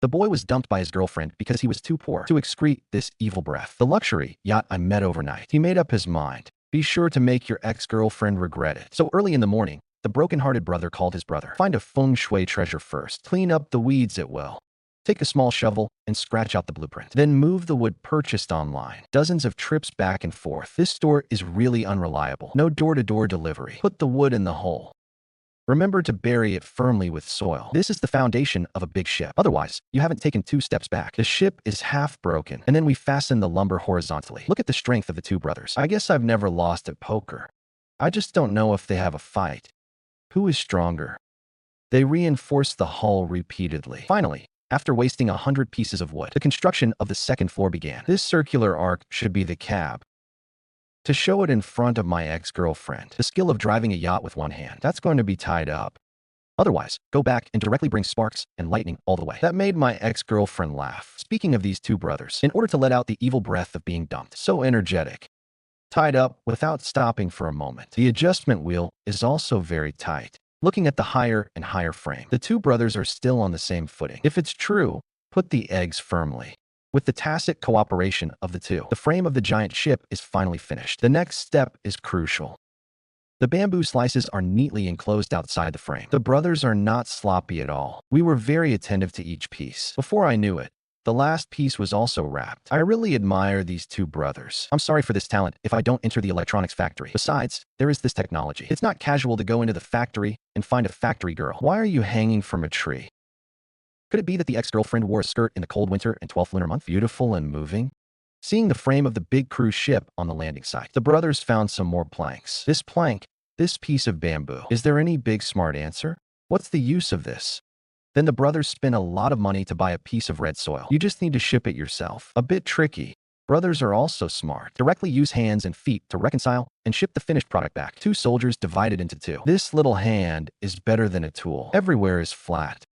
The boy was dumped by his girlfriend because he was too poor to excrete this evil breath. The luxury yacht I met overnight. He made up his mind. Be sure to make your ex-girlfriend regret it. So early in the morning, the broken-hearted brother called his brother. Find a feng shui treasure first. Clean up the weeds at will. Take a small shovel and scratch out the blueprint. Then move the wood purchased online. Dozens of trips back and forth. This store is really unreliable. No door-to-door delivery. Put the wood in the hole. Remember to bury it firmly with soil. This is the foundation of a big ship. Otherwise, you haven't taken 2 steps back. The ship is half broken, and then we fasten the lumber horizontally. Look at the strength of the 2 brothers. I guess I've never lost at poker. I just don't know if they have a fight. Who is stronger? They reinforce the hull repeatedly. Finally, after wasting 100 pieces of wood, the construction of the 2nd floor began. This circular arc should be the cab. To show it in front of my ex-girlfriend, the skill of driving a yacht with one hand, that's going to be tied up. Otherwise, go back and directly bring sparks and lightning all the way. That made my ex-girlfriend laugh. Speaking of these 2 brothers, in order to let out the evil breath of being dumped, so energetic, tied up without stopping for a moment. The adjustment wheel is also very tight. Looking at the higher and higher frame, the 2 brothers are still on the same footing. If it's true, put the eggs firmly. With the tacit cooperation of the 2, the frame of the giant ship is finally finished. The next step is crucial. The bamboo slices are neatly enclosed outside the frame. The brothers are not sloppy at all. We were very attentive to each piece. Before I knew it, the last piece was also wrapped. I really admire these 2 brothers. I'm sorry for this talent if I don't enter the electronics factory. Besides, there is this technology. It's not casual to go into the factory and find a factory girl. Why are you hanging from a tree? Could it be that the ex-girlfriend wore a skirt in the cold winter and 12th lunar month? Beautiful and moving. Seeing the frame of the big cruise ship on the landing site, the brothers found some more planks. This plank, this piece of bamboo. Is there any big smart answer? What's the use of this? Then the brothers spent a lot of money to buy a piece of red soil. You just need to ship it yourself. A bit tricky. Brothers are also smart. Directly use hands and feet to reconcile and ship the finished product back. 2 soldiers divided into 2. This little hand is better than a tool. Everywhere is flat.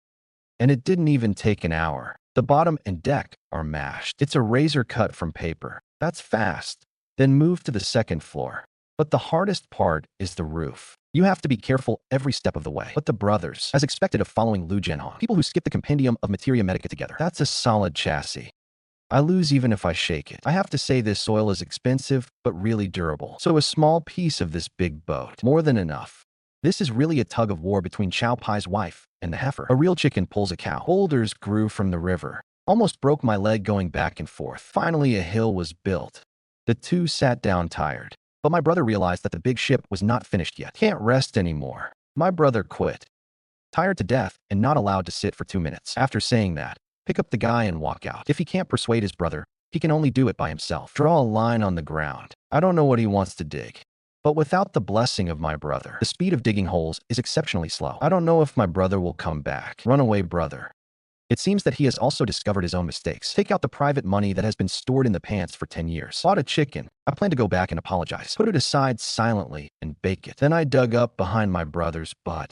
And it didn't even take an hour. The bottom and deck are mashed. It's a razor cut from paper. That's fast. Then move to the 2nd floor. But the hardest part is the roof. You have to be careful every step of the way. But the brothers, as expected of following Lu Jianhong, people who skip the compendium of Materia Medica together. That's a solid chassis. I lose even if I shake it. I have to say this soil is expensive, but really durable. So a small piece of this big boat, more than enough. This is really a tug of war between Chow Pai's wife and the heifer. A real chicken pulls a cow. Boulders grew from the river. Almost broke my leg going back and forth. Finally, a hill was built. The 2 sat down tired. But my brother realized that the big ship was not finished yet. Can't rest anymore. My brother quit. Tired to death and not allowed to sit for 2 minutes. After saying that, pick up the guy and walk out. If he can't persuade his brother, he can only do it by himself. Draw a line on the ground. I don't know what he wants to dig. But without the blessing of my brother, the speed of digging holes is exceptionally slow. I don't know if my brother will come back. Runaway brother. It seems that he has also discovered his own mistakes. Take out the private money that has been stored in the pants for 10 years. Bought a chicken. I plan to go back and apologize. Put it aside silently and bake it. Then I dug up behind my brother's butt.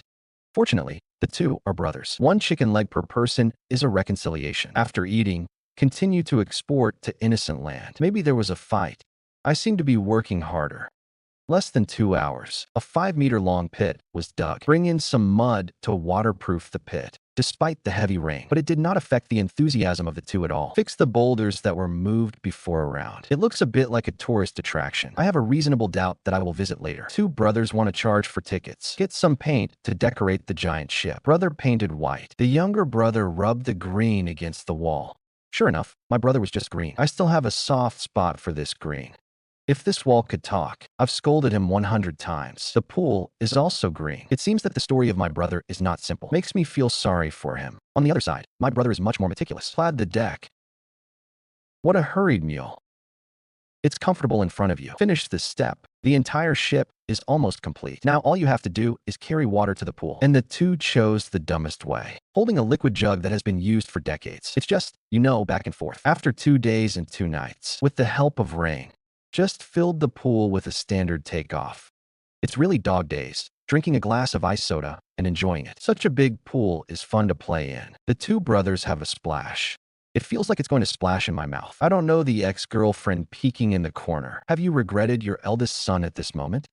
Fortunately, the 2 are brothers. 1 chicken leg per person is a reconciliation. After eating, continue to export to innocent land. Maybe there was a fight. I seem to be working harder. Less than 2 hours, a 5-meter-long pit was dug. Bring in some mud to waterproof the pit, despite the heavy rain. But it did not affect the enthusiasm of the 2 at all. Fix the boulders that were moved before a round. It looks a bit like a tourist attraction. I have a reasonable doubt that I will visit later. 2 brothers want to charge for tickets. Get some paint to decorate the giant ship. Brother painted white. The younger brother rubbed the green against the wall. Sure enough, my brother was just green. I still have a soft spot for this green. If this wall could talk, I've scolded him 100 times. The pool is also green. It seems that the story of my brother is not simple. Makes me feel sorry for him. On the other side, my brother is much more meticulous. Plaid the deck. What a hurried mule. It's comfortable in front of you. Finish this step. The entire ship is almost complete. Now all you have to do is carry water to the pool. And the 2 chose the dumbest way. Holding a liquid jug that has been used for decades. It's just, back and forth. After 2 days and 2 nights, with the help of rain, just filled the pool with a standard takeoff. It's really dog days, drinking a glass of ice soda and enjoying it. Such a big pool is fun to play in. The 2 brothers have a splash. It feels like it's going to splash in my mouth. I don't know the ex-girlfriend peeking in the corner. Have you regretted your eldest son at this moment?